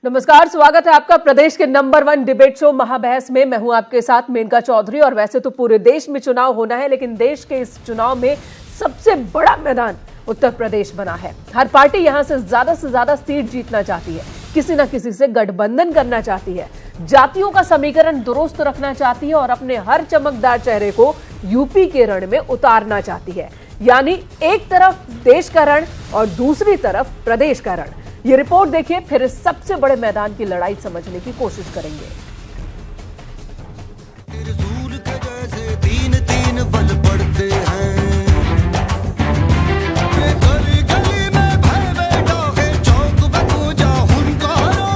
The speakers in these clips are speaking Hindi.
नमस्कार, स्वागत है आपका प्रदेश के नंबर 1 डिबेट शो महाबहस में। मैं हूं आपके साथ मेनका चौधरी। और वैसे तो पूरे देश में चुनाव होना है, लेकिन देश के इस चुनाव में सबसे बड़ा मैदान उत्तर प्रदेश बना है। हर पार्टी यहां से ज्यादा सीट जीतना चाहती है, किसी न किसी से गठबंधन करना चाहती है, जातियों का समीकरण दुरुस्त रखना चाहती है और अपने हर चमकदार चेहरे को यूपी के रण में उतारना चाहती है। यानी एक तरफ देश का रण और दूसरी तरफ प्रदेश का रण। ये रिपोर्ट देखिए, फिर इस सबसे बड़े मैदान की लड़ाई समझने की कोशिश करेंगे। तीन तीन बल पड़ते हैं, गली गली में भय बैठा है, चौक बकूजा हुनकारो,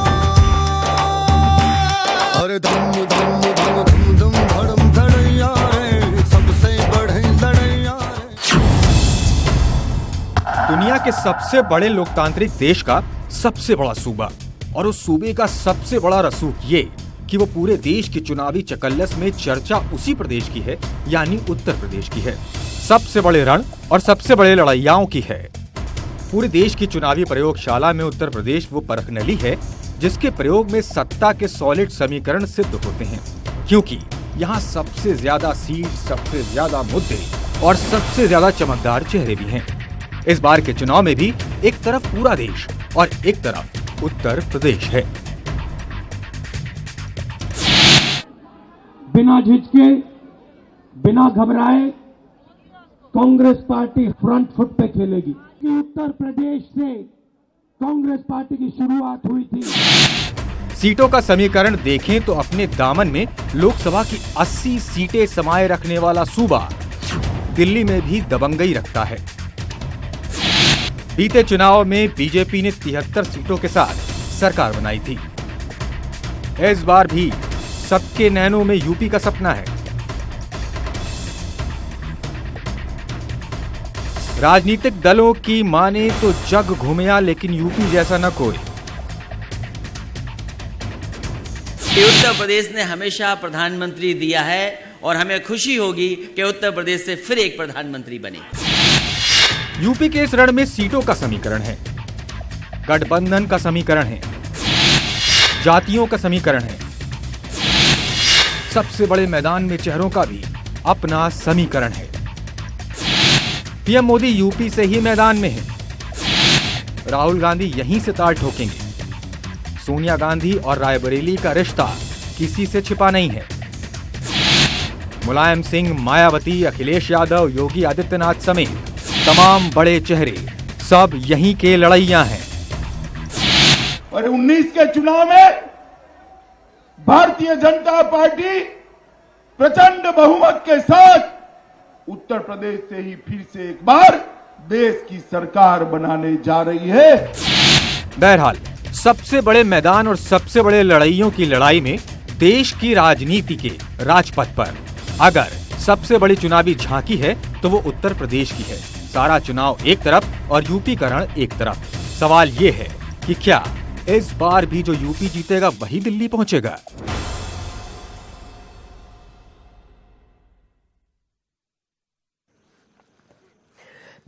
अरे धम धम धम धम धम धड़म धड़ैया रे, सबसे बढ़े लड़ैया रे। दुनिया के सबसे बड़े लोकतांत्रिक देश का सबसे बड़ा सूबा और उस सूबे का सबसे बड़ा रसूख ये कि वो पूरे देश की चुनावी चकल्लस में चर्चा उसी प्रदेश की है, यानी उत्तर प्रदेश की है। सबसे बड़े रण और सबसे बड़े लड़ाइयाओं की है। पूरे देश की चुनावी प्रयोगशाला में उत्तर प्रदेश वो परखनली है जिसके प्रयोग में सत्ता के सॉलिड समीकरण सिद्ध होते हैं, क्योंकि यहाँ सबसे ज्यादा सीट, सबसे ज्यादा मुद्दे और सबसे ज्यादा चमकदार चेहरे भी हैं। इस बार के चुनाव में भी एक तरफ पूरा देश और एक तरफ उत्तर प्रदेश है। बिना झिझके, बिना घबराए कांग्रेस पार्टी फ्रंट फुट पे खेलेगी। उत्तर प्रदेश से कांग्रेस पार्टी की शुरुआत हुई थी। सीटों का समीकरण देखें तो अपने दामन में लोकसभा की 80 सीटें समाये रखने वाला सूबा दिल्ली में भी दबंगई रखता है। बीते चुनाव में बीजेपी ने 73 सीटों के साथ सरकार बनाई थी। इस बार भी सबके नैनों में यूपी का सपना है। राजनीतिक दलों की माने तो जग घूमिया, लेकिन यूपी जैसा न कोई। उत्तर प्रदेश ने हमेशा प्रधानमंत्री दिया है और हमें खुशी होगी कि उत्तर प्रदेश से फिर एक प्रधानमंत्री बने। यूपी के इस रण में सीटों का समीकरण है, गठबंधन का समीकरण है, जातियों का समीकरण है, सबसे बड़े मैदान में चेहरों का भी अपना समीकरण है। पीएम मोदी यूपी से ही मैदान में है। राहुल गांधी यहीं से ताल ठोकेंगे। सोनिया गांधी और रायबरेली का रिश्ता किसी से छिपा नहीं है। मुलायम सिंह, मायावती, अखिलेश यादव, योगी आदित्यनाथ समेत तमाम बड़े चेहरे सब यहीं के लड़ाइयां हैं। और 19 के चुनाव में भारतीय जनता पार्टी प्रचंड बहुमत के साथ उत्तर प्रदेश से ही फिर से एक बार देश की सरकार बनाने जा रही है। बहरहाल सबसे बड़े मैदान और सबसे बड़े लड़ाइयों की लड़ाई में देश की राजनीति के राजपथ पर अगर सबसे बड़ी चुनावी झांकी है तो वो उत्तर प्रदेश की है। सारा चुनाव एक तरफ और यूपी का रण एक तरफ। सवाल ये है कि क्या इस बार भी जो यूपी जीतेगा वही दिल्ली पहुंचेगा?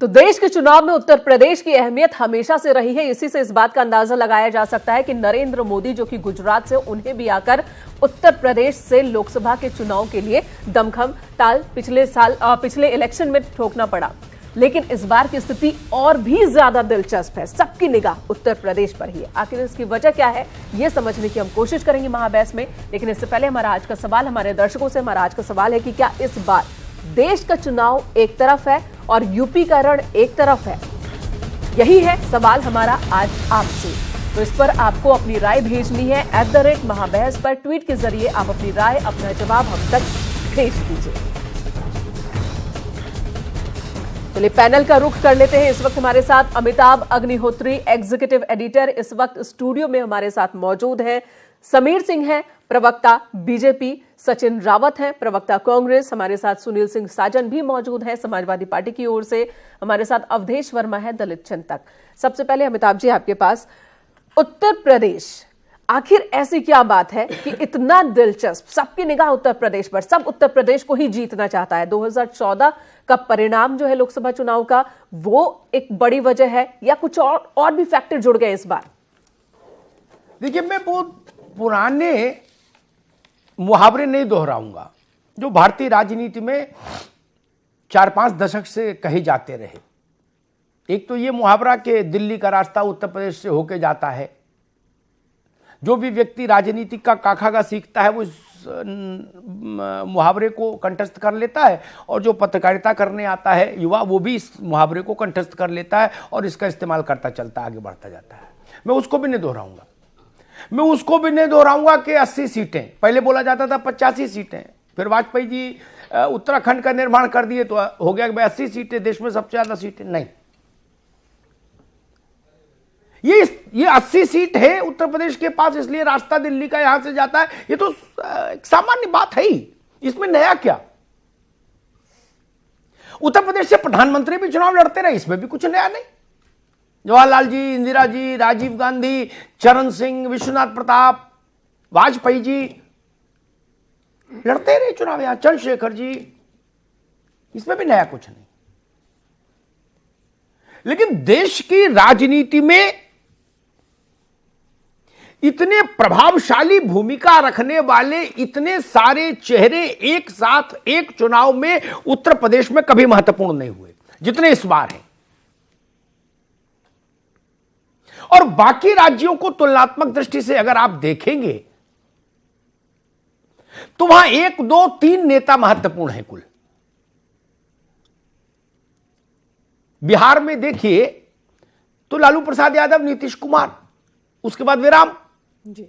तो देश के चुनाव में उत्तर प्रदेश की अहमियत हमेशा से रही है। इसी से इस बात का अंदाजा लगाया जा सकता है कि नरेंद्र मोदी जो कि गुजरात से, उन्हें भी आकर उत्तर प्रदेश से लोकसभा के चुनाव के लिए दमखम ताल पिछले इलेक्शन में ठोकना पड़ा। लेकिन इस बार की स्थिति और भी ज्यादा दिलचस्प है। सबकी निगाह उत्तर प्रदेश पर ही है। आखिर इसकी वजह क्या है, यह समझने की हम कोशिश करेंगे महाबहस में। लेकिन इससे पहले हमारा आज का सवाल हमारे दर्शकों से है कि क्या इस बार देश का चुनाव एक तरफ है और यूपी का रण एक तरफ है? यही है सवाल हमारा आज आपसे। तो इस पर आपको अपनी राय भेजनी है। @महाबहस पर ट्वीट के जरिए आप अपनी राय, अपना जवाब हम तक भेज दीजिए। चलिए पैनल का रुख कर लेते हैं। इस वक्त हमारे साथ अमिताभ अग्निहोत्री, एग्जीक्यूटिव एडिटर, इस वक्त स्टूडियो में हमारे साथ मौजूद हैं। समीर सिंह हैं, प्रवक्ता बीजेपी। सचिन रावत हैं, प्रवक्ता कांग्रेस। हमारे साथ सुनील सिंह साजन भी मौजूद हैं समाजवादी पार्टी की ओर से। हमारे साथ अवधेश वर्मा है, दलित चिंतक। सबसे पहले अमिताभ जी आपके पास, उत्तर प्रदेश, आखिर ऐसी क्या बात है कि इतना दिलचस्प, सबकी निगाह उत्तर प्रदेश पर, सब उत्तर प्रदेश को ही जीतना चाहता है? 2014 का परिणाम जो है लोकसभा चुनाव का, वो एक बड़ी वजह है या कुछ और भी फैक्टर जुड़ गए इस बार? देखिए, मैं बहुत पुराने मुहावरे नहीं दोहराऊंगा जो भारतीय राजनीति में 4-5 दशक से कहे जाते रहे। एक तो ये मुहावरा कि दिल्ली का रास्ता उत्तर प्रदेश से होके जाता है। जो भी व्यक्ति राजनीति का काखागा सीखता है वो इस मुहावरे को कंठस्थ कर लेता है, और जो पत्रकारिता करने आता है युवा वो भी इस मुहावरे को कंठस्थ कर लेता है और इसका इस्तेमाल करता चलता आगे बढ़ता जाता है। मैं उसको भी नहीं दोहराऊंगा। मैं उसको भी नहीं दोहराऊंगा कि 80 सीटें, पहले बोला जाता था 85 सीटें, फिर वाजपेयी जी उत्तराखंड का निर्माण कर दिए तो हो गया कि भाई 80 सीटें, देश में सबसे ज्यादा सीटें। नहीं, ये 80 सीट है उत्तर प्रदेश के पास, इसलिए रास्ता दिल्ली का यहां से जाता है। ये तो एक सामान्य बात है ही, इसमें नया क्या। उत्तर प्रदेश से प्रधानमंत्री भी चुनाव लड़ते रहे, इसमें भी कुछ नया नहीं। जवाहरलाल जी, इंदिरा जी, राजीव गांधी, चरण सिंह, विश्वनाथ प्रताप, वाजपेयी जी लड़ते रहे चुनाव, यहां चंद्रशेखर जी, इसमें भी नया कुछ नहीं। लेकिन देश की राजनीति में इतने प्रभावशाली भूमिका रखने वाले इतने सारे चेहरे एक साथ एक चुनाव में उत्तर प्रदेश में कभी महत्वपूर्ण नहीं हुए जितने इस बार हैं। और बाकी राज्यों को तुलनात्मक दृष्टि से अगर आप देखेंगे तो वहां 1, 2, 3 नेता महत्वपूर्ण हैं कुल। बिहार में देखिए तो लालू प्रसाद यादव, नीतीश कुमार, उसके बाद विराम जी।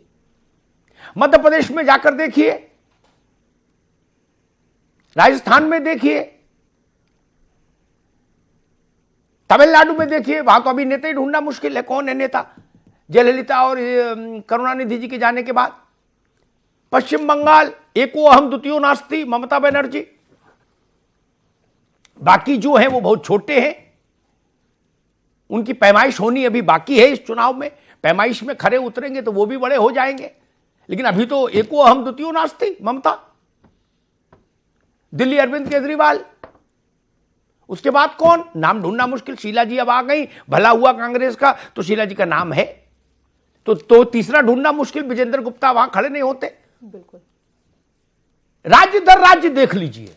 मध्य प्रदेश में जाकर देखिए, राजस्थान में देखिए, तमिलनाडु में देखिए, वहां तो अभी नेता ही ढूंढना मुश्किल है। कौन है नेता जयललिता और करुणानिधि जी के जाने के बाद? पश्चिम बंगाल, एको अहम द्वितीयो नास्ति, ममता बनर्जी। बाकी जो हैं वो बहुत छोटे हैं, उनकी पैमाइश होनी अभी बाकी है इस चुनाव में। पैमाइश में खरे उतरेंगे तो वो भी बड़े हो जाएंगे, लेकिन अभी तो एको अहम द्वितीयो नास्ति, ममता। दिल्ली अरविंद केजरीवाल, उसके बाद कौन, नाम ढूंढना मुश्किल। शीला जी अब आ गई, भला हुआ कांग्रेस का, तो शीला जी का नाम है। तो तीसरा ढूंढना मुश्किल, विजेंद्र गुप्ता वहां खड़े नहीं होते। बिल्कुल। राज्य दर राज्य देख लीजिए,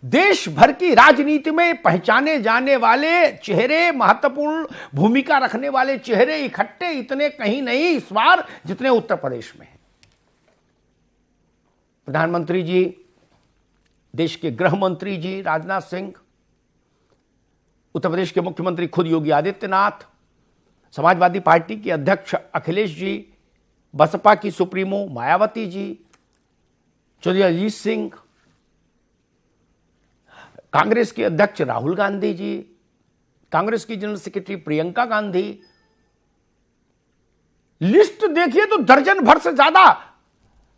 देश भर की राजनीति में पहचाने जाने वाले चेहरे, महत्वपूर्ण भूमिका रखने वाले चेहरे इकट्ठे इतने कहीं नहीं इस बार जितने उत्तर प्रदेश में हैं। प्रधानमंत्री जी, देश के गृह मंत्री जी राजनाथ सिंह, उत्तर प्रदेश के मुख्यमंत्री खुद योगी आदित्यनाथ, समाजवादी पार्टी के अध्यक्ष अखिलेश जी, बसपा की सुप्रीमो मायावती जी, चौधरी अजीत सिंह, कांग्रेस के अध्यक्ष राहुल गांधी जी, कांग्रेस की general secretary Priyanka Gandhi. List देखिए तो दर्जन भर से ज्यादा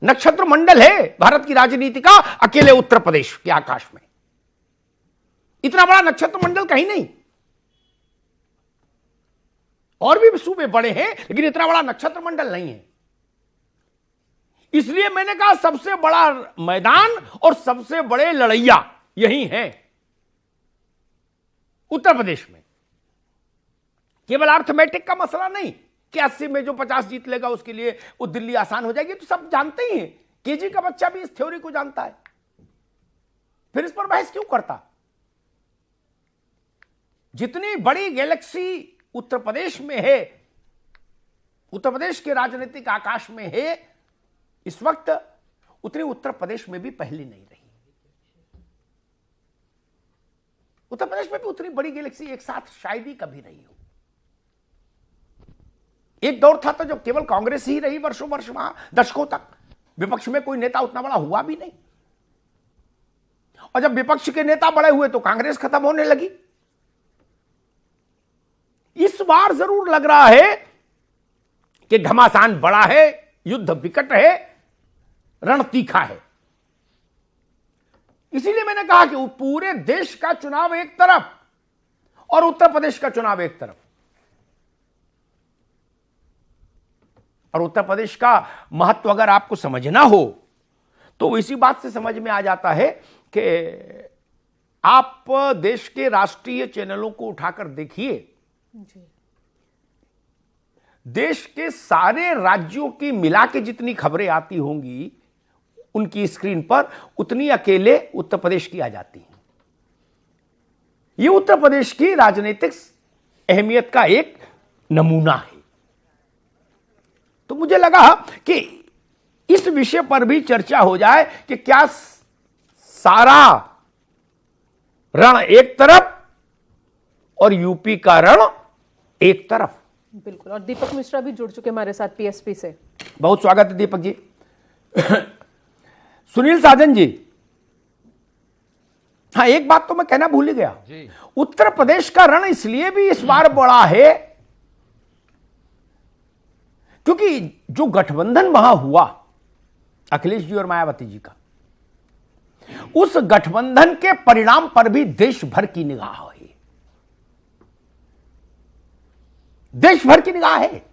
नक्षत्र मंडल है भारत की राजनीति का अकेले उत्तर प्रदेश के आकाश में। इतना बड़ा नक्षत्र मंडल कहीं नहीं, और भी सूबे बड़े हैं लेकिन इतना बड़ा नक्षत्र मंडल नहीं है। इसलिए मैंने कहा सबसे बड़ा मैदान और सबसे बड़े लड़ैया यही है उत्तर प्रदेश में। केवल अर्थमेटिक का मसला नहीं कि 80 में जो 50 जीत लेगा उसके लिए वो दिल्ली आसान हो जाएगी, तो सब जानते ही हैं। केजी का बच्चा भी इस थ्योरी को जानता है, फिर इस पर बहस क्यों करता। जितनी बड़ी गैलेक्सी उत्तर प्रदेश में है, उत्तर प्रदेश के राजनीतिक आकाश में है इस वक्त, उतनी उत्तर प्रदेश में भी पहले नहीं रही। उत्तर प्रदेश में भी उतनी बड़ी गैलेक्सी एक साथ शायद ही कभी नहीं हो। एक दौर था तो जब केवल कांग्रेस ही रही वर्षों वर्ष, वहां दशकों तक विपक्ष में कोई नेता उतना बड़ा हुआ भी नहीं, और जब विपक्ष के नेता बड़े हुए तो कांग्रेस खत्म होने लगी। इस बार जरूर लग रहा है कि घमासान बड़ा है, युद्ध विकट है, रण तीखा है। इसीलिए मैंने कहा कि पूरे देश का चुनाव एक तरफ और उत्तर प्रदेश का चुनाव एक तरफ। और उत्तर प्रदेश का महत्व अगर आपको समझना हो तो इसी बात से समझ में आ जाता है कि आप देश के राष्ट्रीय चैनलों को उठाकर देखिए, देश के सारे राज्यों की मिला के जितनी खबरें आती होंगी उनकी स्क्रीन पर, उतनी अकेले उत्तर प्रदेश की आ जाती हैं। यह उत्तर प्रदेश की राजनीतिक अहमियत का एक नमूना है। तो मुझे लगा कि इस विषय पर भी चर्चा हो जाए कि क्या सारा रण एक तरफ और यूपी का रण एक तरफ। बिल्कुल। और दीपक मिश्रा भी जुड़ चुके हमारे साथ पीएसपी से। बहुत स्वागत है दीपक जी। सुनील साजन जी, हाँ एक बात तो मैं कहना भूल ही गया, उत्तर प्रदेश का रण इसलिए भी इस बार बड़ा है क्योंकि जो गठबंधन वहां हुआ अखिलेश जी और मायावती जी का, उस गठबंधन के परिणाम पर भी देश भर की निगाह है। देश भर की निगाह है।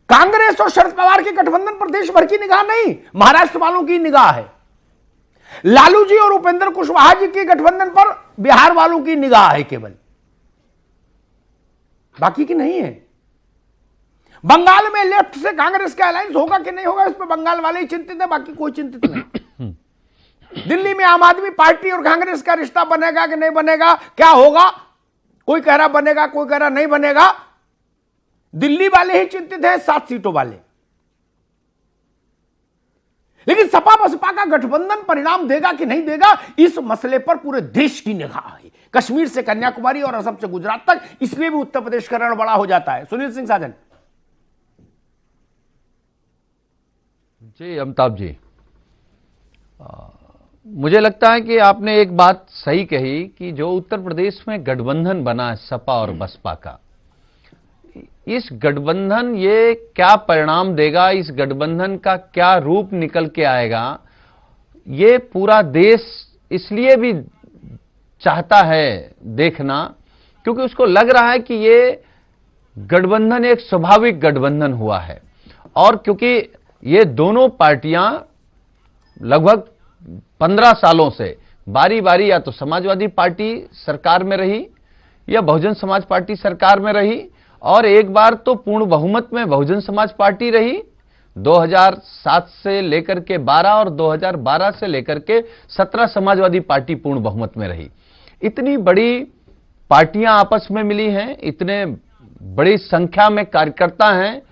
कांग्रेस और शरद पवार के गठबंधन पर देश भर की निगाह नहीं, महाराष्ट्र वालों की निगाह है। लालू जी और उपेंद्र कुशवाहा जी के गठबंधन पर बिहार वालों की निगाह है केवल, बाकी की नहीं है। बंगाल में लेफ्ट से कांग्रेस का अलायंस होगा कि नहीं होगा, इस पर बंगाल वाले ही चिंतित है, बाकी कोई चिंतित नहीं। दिल्ली में आम आदमी पार्टी और कांग्रेस का रिश्ता बनेगा कि नहीं बनेगा, क्या होगा, कोई कह रहा बनेगा, कोई कह रहा नहीं बनेगा। दिल्ली वाले ही चिंतित हैं, 7 सीटों वाले। लेकिन सपा बसपा का गठबंधन परिणाम देगा कि नहीं देगा, इस मसले पर पूरे देश की निगाह है, कश्मीर से कन्याकुमारी और असम से गुजरात तक। इसलिए भी उत्तर प्रदेश का रण बड़ा हो जाता है। सुनील सिंह साजन जी। अमिताभ जी, मुझे लगता है कि आपने एक बात सही कही कि जो उत्तर प्रदेश में गठबंधन बना है सपा और बसपा का, इस गठबंधन ये क्या परिणाम देगा, इस गठबंधन का क्या रूप निकल के आएगा, ये पूरा देश इसलिए भी चाहता है देखना क्योंकि उसको लग रहा है कि ये गठबंधन एक स्वाभाविक गठबंधन हुआ है। और क्योंकि ये दोनों पार्टियां लगभग 15 सालों से बारी बारी या तो समाजवादी पार्टी सरकार में रही या बहुजन समाज पार्टी सरकार में रही, और एक बार तो पूर्ण बहुमत में बहुजन समाज पार्टी रही 2007 से लेकर के 12 और 2012 से लेकर के 17 समाजवादी पार्टी पूर्ण बहुमत में रही। इतनी बड़ी पार्टियां आपस में मिली हैं, इतने बड़ी संख्या में कार्यकर्ता हैं,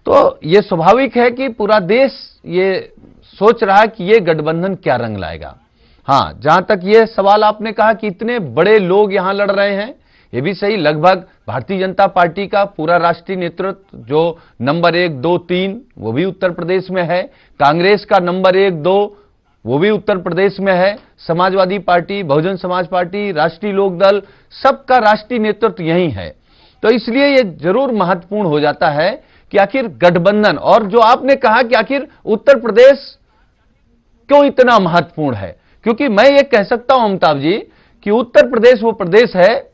तो यह स्वाभाविक है कि पूरा देश ये सोच रहा है कि ये गठबंधन क्या रंग लाएगा। हां, जहां तक ये सवाल आपने कहा कि इतने बड़े लोग यहां लड़ रहे हैं, ये भी सही। लगभग भारतीय जनता पार्टी का पूरा राष्ट्रीय नेतृत्व जो नंबर 1, 2, 3 वो भी उत्तर प्रदेश में है, कांग्रेस का नंबर 1, 2 वो भी उत्तर प्रदेश में है, समाजवादी पार्टी, बहुजन समाज पार्टी, राष्ट्रीय लोकदल, सबका राष्ट्रीय नेतृत्व यही है। तो इसलिए ये जरूर महत्वपूर्ण हो जाता है कि आखिर गठबंधन, और जो आपने कहा कि आखिर उत्तर प्रदेश क्यों इतना महत्वपूर्ण है, क्योंकि मैं ये कह सकता हूं अमिताभ जी कि उत्तर प्रदेश वो प्रदेश है,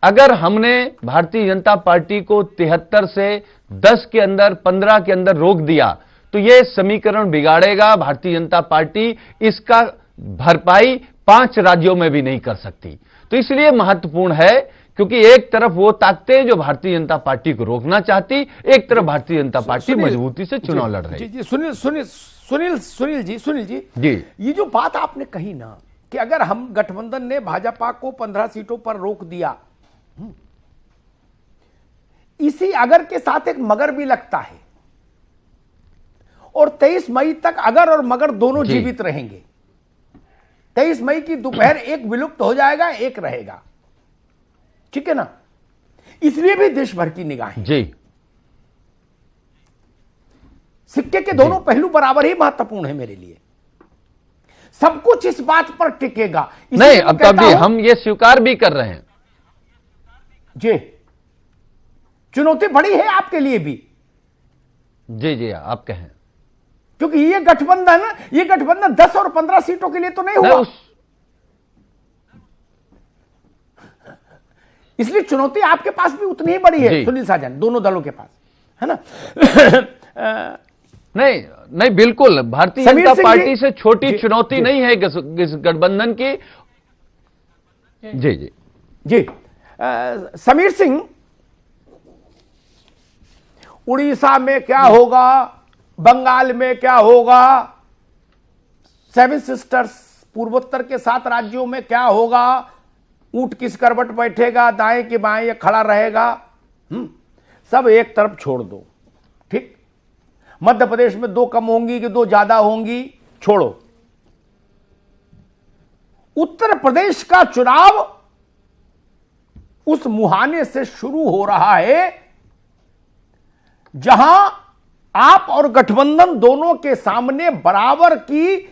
अगर हमने भारतीय जनता पार्टी को 73 से 10 के अंदर 15 के अंदर रोक दिया तो यह समीकरण बिगाड़ेगा। भारतीय जनता पार्टी इसका भरपाई 5 राज्यों में भी नहीं कर सकती। तो इसलिए महत्वपूर्ण है क्योंकि एक तरफ वो ताकतें जो भारतीय जनता पार्टी को रोकना चाहती, एक तरफ भारतीय जनता पार्टी मजबूती से चुनाव लड़ रही। जी, सुनील जी, ये जो बात आपने कही ना कि अगर हम गठबंधन ने भाजपा को 15 सीटों पर रोक दिया, इसी अगर के साथ एक मगर भी लगता है और 23 मई तक अगर और मगर दोनों जीवित रहेंगे, 23 मई की दोपहर एक विलुप्त हो जाएगा, एक रहेगा, ठीक है ना। इसलिए भी देश भर की निगाहें जी। सिक्के के दोनों पहलू बराबर ही महत्वपूर्ण है मेरे लिए। सब कुछ इस बात पर टिकेगा। नहीं, अब तब भी हम ये स्वीकार भी कर रहे हैं। जी, चुनौती बड़ी है आपके लिए भी। जी, आप कहें, क्योंकि ये गठबंधन 10 और 15 सीटों के लिए तो नहीं हुआ, इसलिए चुनौती आपके पास भी उतनी ही बड़ी है सुनील साजन, दोनों दलों के पास, है ना। नहीं, बिल्कुल भारतीय जनता पार्टी से छोटी चुनौती नहीं है इस गठबंधन की। जी। समीर सिंह, उड़ीसा में क्या होगा, बंगाल में क्या होगा, सेवन सिस्टर्स पूर्वोत्तर के 7 राज्यों में क्या होगा, ऊंट किस करवट बैठेगा, दाएं कि बाएं या खड़ा रहेगा, सब एक तरफ छोड़ दो। ठीक, मध्य प्रदेश में 2 कम होंगी कि 2 ज्यादा होंगी, छोड़ो। उत्तर प्रदेश का चुनाव उस मुहाने से शुरू हो रहा है जहां आप और गठबंधन दोनों के सामने बराबर की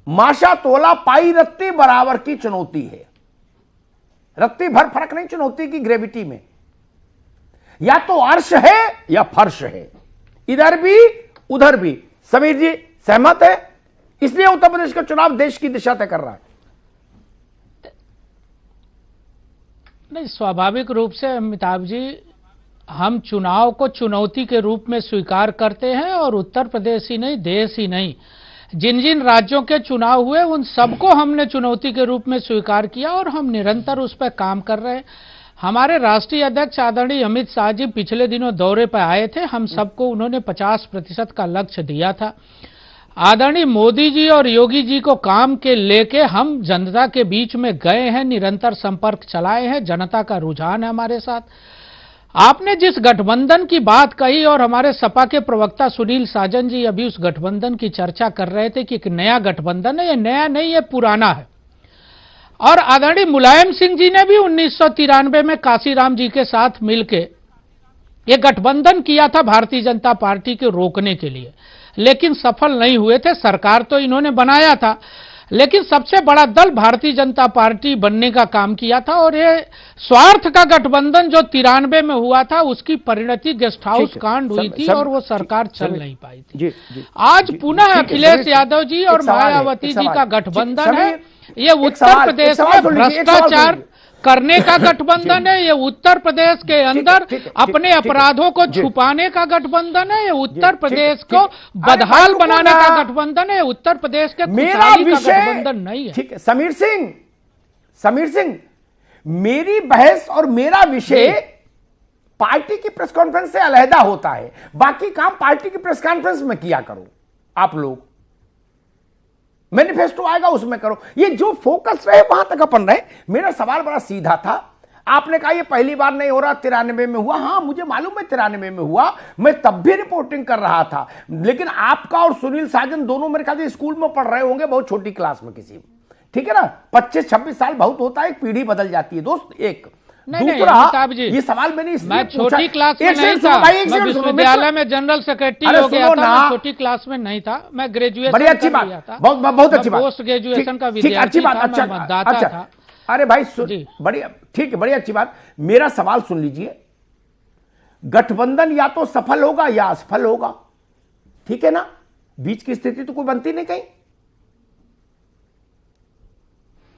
माशा तोला पाई रत्ती बराबर की चुनौती है। रत्ती भर फर्क नहीं चुनौती की ग्रेविटी में, या तो अर्श है या फर्श है, इधर भी उधर भी। समीर जी सहमत है? इसलिए उत्तर प्रदेश का चुनाव देश की दिशा तय कर रहा है। नहीं, स्वाभाविक रूप से अमिताभ जी, हम चुनाव को चुनौती के रूप में स्वीकार करते हैं, और उत्तर प्रदेश ही नहीं, देश ही नहीं, जिन जिन राज्यों के चुनाव हुए उन सबको हमने चुनौती के रूप में स्वीकार किया, और हम निरंतर उस पर काम कर रहे हैं। हमारे राष्ट्रीय अध्यक्ष आदरणीय अमित शाह जी पिछले दिनों दौरे पर आए थे, हम सबको उन्होंने 50% का लक्ष्य दिया था। आदरणीय मोदी जी और योगी जी को काम के लेके हम जनता के बीच में गए हैं, निरंतर संपर्क चलाए हैं, जनता का रुझान है हमारे साथ। आपने जिस गठबंधन की बात कही, और हमारे सपा के प्रवक्ता सुनील साजन जी अभी उस गठबंधन की चर्चा कर रहे थे कि एक नया गठबंधन है, ये नया नहीं, ये पुराना है। और आदरणीय मुलायम सिंह जी ने भी 1993 में काशीराम जी के साथ मिलकर ये गठबंधन किया था भारतीय जनता पार्टी को रोकने के लिए, लेकिन सफल नहीं हुए थे। सरकार तो इन्होंने बनाया था, लेकिन सबसे बड़ा दल भारतीय जनता पार्टी बनने का काम किया था, और ये स्वार्थ का गठबंधन जो 93 में हुआ था उसकी परिणति गेस्ट हाउस कांड हुई थी, और वो सरकार चल नहीं पाई थी। आज पुनः अखिलेश यादव जी और मायावती जी का गठबंधन है। ये उत्तर प्रदेश में भ्रष्टाचार करने का गठबंधन है, ये उत्तर प्रदेश के अंदर अपने अपराधों को छुपाने का गठबंधन है, ये उत्तर प्रदेश को बदहाल बनाने का गठबंधन है, उत्तर प्रदेश के खुशहाली का गठबंधन नहीं है। ठीक है, समीर सिंह, मेरी बहस और मेरा विषय पार्टी की प्रेस कॉन्फ्रेंस से अलहदा होता है, बाकी काम पार्टी की प्रेस कॉन्फ्रेंस में किया करो। आप लोग मैनिफेस्टो आएगा उसमें करो, ये जो फोकस रहे वहां तक अपन रहे। मेरा सवाल बड़ा सीधा था, आपने कहा ये पहली बार नहीं हो रहा, 93 में हुआ। हाँ, मुझे मालूम है 93 में हुआ, मैं तब भी रिपोर्टिंग कर रहा था। लेकिन आपका और सुनील साजन दोनों मेरे ख्याल से स्कूल में पढ़ रहे होंगे, बहुत छोटी क्लास में किसी में, ठीक है ना। 25-26 साल बहुत होता है, एक पीढ़ी बदल जाती है दोस्त। एक दूसरा, ये सवाल मैंने मैं छोटी क्लास में नहीं था, मैं विश्वविद्यालय में जनरल सेक्रेटरी हो गया था, मैं छोटी क्लास में नहीं था, मैं ग्रेजुएशन बड़ी अच्छी बात, बहुत अच्छी बात, पोस्ट ग्रेजुएशन का विद्यार्थी था, मैं मतदाता था। अरे भाई बड़ी ठीक है, बड़ी अच्छी बात। मेरा सवाल सुन लीजिए, गठबंधन या तो सफल होगा या असफल होगा, ठीक है ना, बीच की स्थिति तो कोई बनती नहीं कहीं।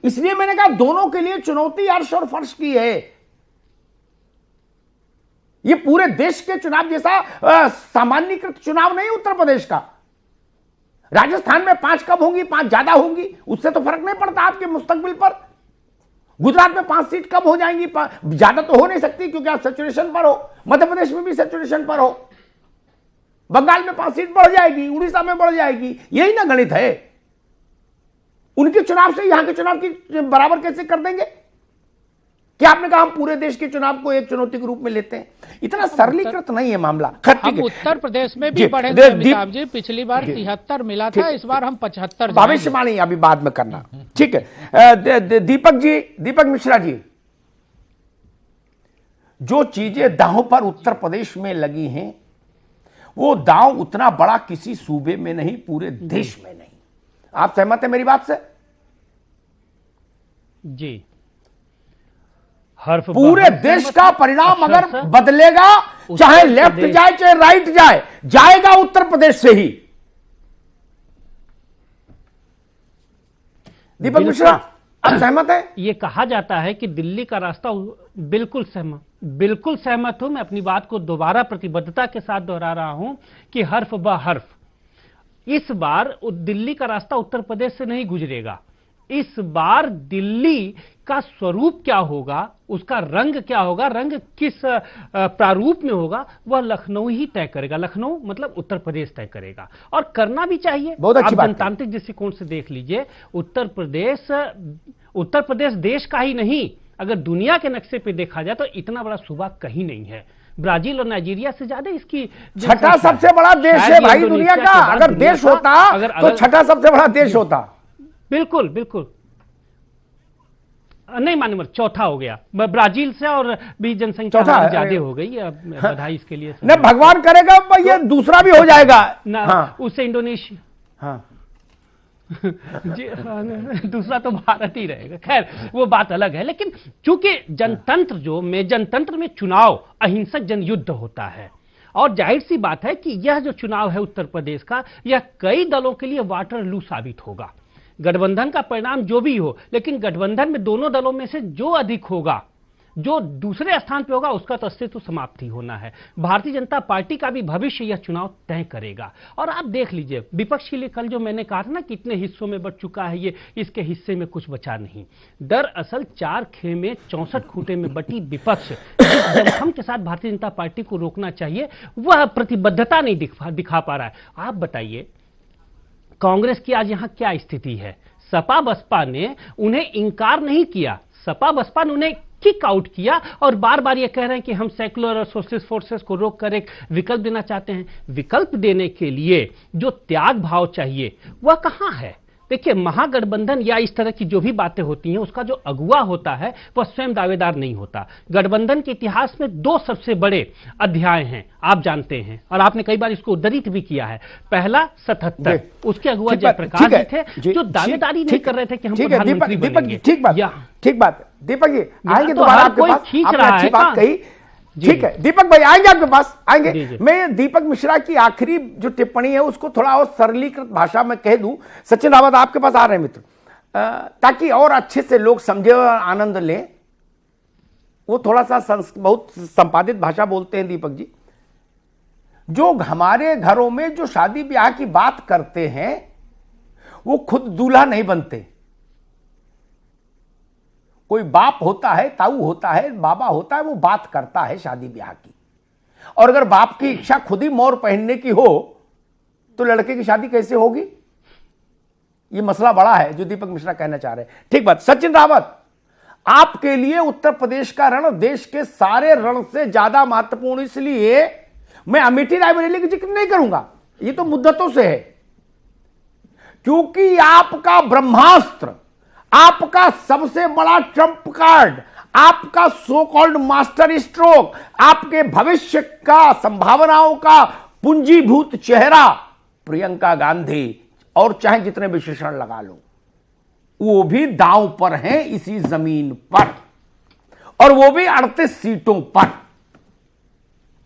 इसलिए मैंने कहा दोनों के लिए चुनौती अर्श और फर्श की है। ये पूरे देश के चुनाव जैसा सामान्यकृत चुनाव नहीं उत्तर प्रदेश का। राजस्थान में 5 कम होंगी, 5 ज्यादा होंगी, उससे तो फर्क नहीं पड़ता आपके मुस्तकबिल पर। गुजरात में 5 सीट कम हो जाएंगी, ज्यादा तो हो नहीं सकती क्योंकि आप सैचुरेशन पर हो। मध्य प्रदेश में भी सैचुरेशन पर हो। बंगाल में 5 सीट बढ़ जाएगी, उड़ीसा में बढ़ जाएगी। यही ना गणित है। उनके चुनाव से यहां के चुनाव की बराबर कैसे कर देंगे? क्या आपने कहा हम पूरे देश के चुनाव को एक चुनौती के रूप में लेते हैं? इतना सरलीकृत नहीं है मामला। हम उत्तर प्रदेश में भी बढ़े थे अमिताभ जी, पिछली बार 73 मिला था, इस बार हम 75। भविष्यवाणी अभी बाद में करना, ठीक है। दीपक मिश्रा जी, जो चीजें दांव पर उत्तर प्रदेश में लगी हैं वो दांव उतना बड़ा किसी सूबे में नहीं, पूरे देश में नहीं। आप सहमत हैं मेरी बात से? जी, पूरे देश का परिणाम अगर बदलेगा, चाहे लेफ्ट जाए चाहे राइट जाए, जाएगा उत्तर प्रदेश से ही। दीपक मिश्रा, आप सहमत हैं? ये कहा जाता है कि दिल्ली का रास्ता, बिल्कुल सहमत हूं। मैं अपनी बात को दोबारा प्रतिबद्धता के साथ दोहरा रहा हूं कि हर्फ ब हर्फ इस बार दिल्ली का रास्ता उत्तर प्रदेश से नहीं गुजरेगा। इस बार दिल्ली का स्वरूप क्या होगा, उसका रंग क्या होगा, रंग किस प्रारूप में होगा, वह लखनऊ ही तय करेगा। लखनऊ मतलब उत्तर प्रदेश तय करेगा, और करना भी चाहिए। बहुत अच्छी आप बात जनतांत्रिक दृष्टिकोण से देख लीजिए, उत्तर प्रदेश देश का ही नहीं, अगर दुनिया के नक्शे पे देखा जाए तो इतना बड़ा सूबा कहीं नहीं है। ब्राजील और नाइजीरिया से ज्यादा इसकी छठा सबसे बड़ा देश है भाई दुनिया का। अगर देश होता तो छठा सबसे बड़ा देश होता। बिल्कुल बिल्कुल नहीं माने, मतलब चौथा हो गया ब्राजील से, और भी जनसंख्या ज्यादा हो गई। बधाई इसके लिए। नहीं, भगवान करेगा ये दूसरा भी हो जाएगा ना। हाँ। उससे इंडोनेशिया, हाँ। जी, दूसरा तो भारत ही रहेगा। खैर वो बात अलग है, लेकिन चूंकि जनतंत्र में चुनाव अहिंसक जनयुद्ध होता है, और जाहिर सी बात है कि यह जो चुनाव है उत्तर प्रदेश का, यह कई दलों के लिए वाटरलू साबित होगा। गठबंधन का परिणाम जो भी हो, लेकिन गठबंधन में दोनों दलों में से जो अधिक होगा, जो दूसरे स्थान पे होगा, उसका तो अस्तित्व समाप्त ही होना है। भारतीय जनता पार्टी का भी भविष्य यह चुनाव तय करेगा। और आप देख लीजिए, विपक्ष के लिए कल जो मैंने कहा था ना, कितने हिस्सों में बट चुका है ये, इसके हिस्से में कुछ बचा नहीं। दरअसल 4 खेमे 64 खूंटे में बटी विपक्ष दमखम के साथ भारतीय जनता पार्टी को रोकना चाहिए, वह प्रतिबद्धता नहीं दिखा पा रहा है। आप बताइए, कांग्रेस की आज यहां क्या स्थिति है? सपा बसपा ने उन्हें इंकार नहीं किया, सपा बसपा ने उन्हें किक आउट किया, और बार बार ये कह रहे हैं कि हम सेक्युलर और सोशलिस्ट फोर्सेस को रोककर एक विकल्प देना चाहते हैं। विकल्प देने के लिए जो त्याग भाव चाहिए वह कहां है? देखिए, महागठबंधन या इस तरह की जो भी बातें होती हैं, उसका जो अगुवा होता है वह स्वयं दावेदार नहीं होता। गठबंधन के इतिहास में 2 सबसे बड़े अध्याय हैं, आप जानते हैं, और आपने कई बार इसको उद्धृत भी किया है। पहला 77, उसके अगुवा जयप्रकाश जी थे, जो दावेदारी नहीं कर रहे थे कि हम प्रधानमंत्री बनेंगे। ठीक बात दीपक जी, आएंगे तो दोबारा हर आपके कोई पास, खींच आपने रहा अच्छी है बात ना। कही। ठीक है दीपक भाई, आएंगे आपके पास, आएंगे। जी। मैं दीपक मिश्रा की आखिरी जो टिप्पणी है उसको थोड़ा और सरलीकृत भाषा में कह दूं। सचिन रावत आपके पास आ रहे हैं मित्र, ताकि और अच्छे से लोग समझे और आनंद लें। वो थोड़ा सा बहुत संपादित भाषा बोलते हैं दीपक जी। जो हमारे घरों में जो शादी ब्याह की बात करते हैं, वो खुद दूल्हा नहीं बनते। कोई बाप होता है, ताऊ होता है, बाबा होता है, वो बात करता है शादी ब्याह की। और अगर बाप की इच्छा खुद ही मोर पहनने की हो तो लड़के की शादी कैसे होगी? ये मसला बड़ा है जो दीपक मिश्रा कहना चाह रहे हैं। ठीक बात। सचिन रावत, आपके लिए उत्तर प्रदेश का रण देश के सारे रण से ज्यादा महत्वपूर्ण, इसलिए मैं अमेठी रायबरेली का जिक्र नहीं करूंगा, ये तो मुद्दतों से है, क्योंकि आपका ब्रह्मास्त्र, आपका सबसे बड़ा ट्रंप कार्ड, आपका सो कॉल्ड मास्टर स्ट्रोक, आपके भविष्य का संभावनाओं का पूंजीभूत चेहरा प्रियंका गांधी, और चाहे जितने विशेषण लगा लो, वो भी दांव पर हैं इसी जमीन पर, और वो भी 38 सीटों पर।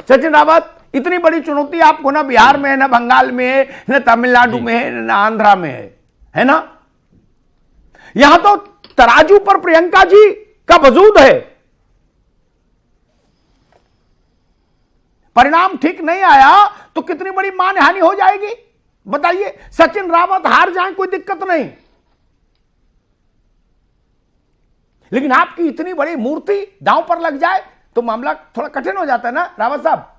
सचिन रावत, इतनी बड़ी चुनौती आपको ना बिहार में है, ना बंगाल में है, ना तमिलनाडु में है, ना आंध्रा में है ना? यहां तो तराजू पर प्रियंका जी का वजूद है। परिणाम ठीक नहीं आया तो कितनी बड़ी मानहानि हो जाएगी बताइए। सचिन रावत हार जाए कोई दिक्कत नहीं, लेकिन आपकी इतनी बड़ी मूर्ति दांव पर लग जाए तो मामला थोड़ा कठिन हो जाता है ना रावत साहब?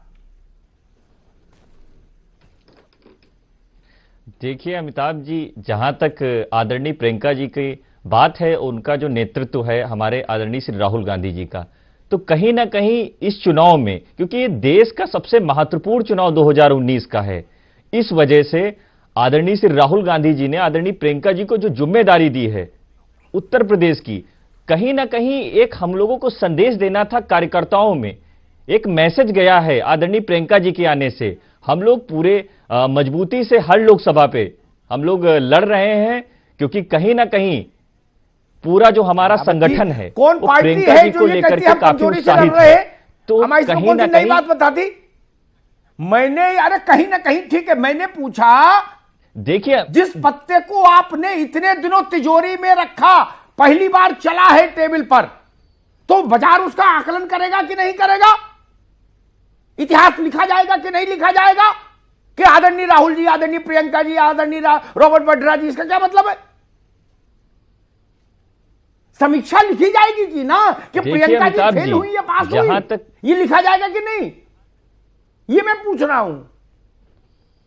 देखिए अमिताभ जी, जहां तक आदरणीय प्रियंका जी की बात है, उनका जो नेतृत्व है हमारे आदरणीय श्री राहुल गांधी जी का, तो कहीं ना कहीं इस चुनाव में, क्योंकि ये देश का सबसे महत्वपूर्ण चुनाव 2019 का है, इस वजह से आदरणीय श्री राहुल गांधी जी ने आदरणीय प्रियंका जी को जो जिम्मेदारी दी है उत्तर प्रदेश की, कहीं ना कहीं एक हम लोगों को संदेश देना था कार्यकर्ताओं में, एक मैसेज गया है आदरणीय प्रियंका जी के आने से। हम लोग पूरे मजबूती से हर लोकसभा पे हम लोग लड़ रहे हैं, क्योंकि कहीं ना कहीं पूरा जो हमारा संगठन है, कौन पार्टी है जो ये कहती है हम कमजोरी से लड़ रहे हैं? तो हमारी कहीं ना कहीं नई बात बता दी मैंने। अरे कहीं ना कहीं ठीक है, मैंने पूछा, देखिए जिस पत्ते को आपने इतने दिनों तिजोरी में रखा, पहली बार चला है टेबल पर, तो बाजार उसका आकलन करेगा कि नहीं करेगा? इतिहास लिखा जाएगा कि नहीं लिखा जाएगा कि आदरणीय राहुल जी, आदरणीय प्रियंका जी, आदरणीय रॉबर्ट वड्रा जी? इसका क्या मतलब है? समीक्षा लिखी जाएगी कि ना कि देखिए प्रियंका जी अमिताभ फेल जी, हुई या पास जहां हुई, तक ये लिखा जाएगा कि नहीं, ये मैं पूछ रहा हूं।